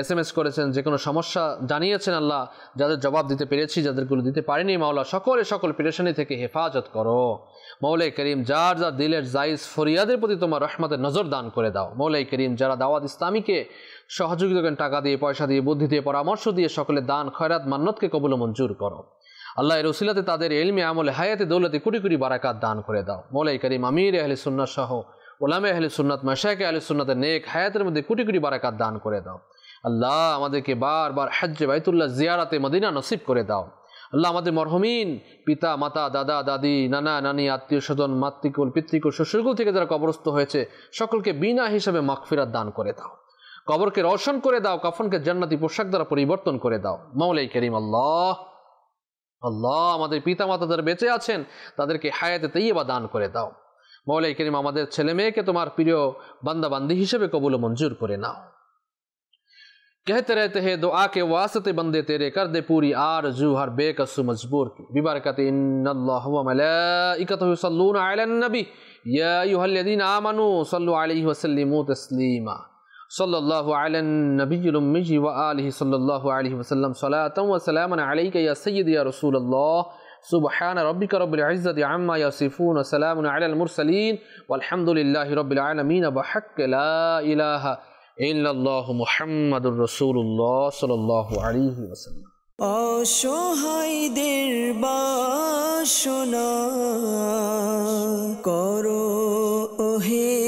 SMS করেছেন, যে কোনো সমস্যা জানিয়েছেন আল্লাহ, যাদের জবাব দিতে পেরেছি, যাদেরগুলো দিতে পারিনি মাওলা, সকল পেরেশানি থেকে হেফাজত করো। মওলাই করিম, যার দিলের জায়েজ ফরিয়াদের প্রতি তোমার রহমতের নজর দান করে দাও। মওলাই করিম, যারা দাওয়াত ইসলামীকে সহযোগিতা করেন টাকা দিয়ে, পয়সা দিয়ে, বুদ্ধি দিয়ে, পরামর্শ দিয়ে, সকলের দান খয়রাত মান্নতকে কবুল মঞ্জুর করো। আল্লাহ এর উসিলাতে তাদের ইলমে আমলে হায়াতে দৌলতে কোটি কোটি বারাকাত দান করে দাও। মওলাই করিম, আমির আহলে সুন্নাত সহ ওলামে আহলে সুন্নাত, মাশায়েখে আহলে সুন্নাতের নেক হায়াতের মধ্যে কোটি কোটি বারাকাত দান করে দাও। আল্লাহ, আমাদেরকে বারবার হজ্জে বাইতুল্লাহ জিয়ারাতে মদিনা নসিব করে দাও। আল্লাহ, আমাদের মরহুমিন পিতা মাতা, দাদা দাদি, নানা নানি, আত্মীয় স্বজন, মাতৃকুল পিতৃকুল শ্বশুরকুল থেকে যারা কবরস্থ হয়েছে সকলকে বিনা হিসাবে মাগফিরাত দান করে দাও। কবরকে রওশন করে দাও, কাফনকে জান্নাতি পোশাক দ্বারা পরিবর্তন করে দাও। মওলাই করিম, আল্লাহ, আমাদের পিতা মাতা যারা বেঁচে আছেন তাদেরকে হায়াতে তাইয়্যিবা দান করে দাও। মওলাই করিম, আমাদের ছেলে মেয়েকে তোমার প্রিয় বান্দা বান্দি হিসেবে কবুল মঞ্জুর করে নাও। कहते रहते हैं दुआ के वास्ते बंदे तेरे, कर दे पूरी आरज़ू हर बेकसू मजबूर की। बिबरकत इन्नल्लाह व मलाइकतहु युसल्लूना अलन नबी या अय्युहल्लज़ीना आमनू सल्लु अलैहि व सल्लिमू तस्लीमा। सल्लल्लाहु अलैहि नबिय्यिल उम्मी व आलिहि सल्लल्लाहु अलैहि वसल्लम सलातन व सलामन अलैका या सय्यदी या रसूलल्लाह। सुबहान रब्बिका रब्बिल इज़्ज़ति अम्मा यसिफून व सलामुन अलल मुरसलीन वल्हम्दुलिल्लाहि रब्बिल आलमीन बहक़्क़ ला इलाहा ইল্লাল্লাহু মুহাম্মাদুর রাসূলুল্লাহ সাল্লাল্লাহু আলাইহি ওয়াসাল্লাম। অসহায়দের বাসনা করো ওহে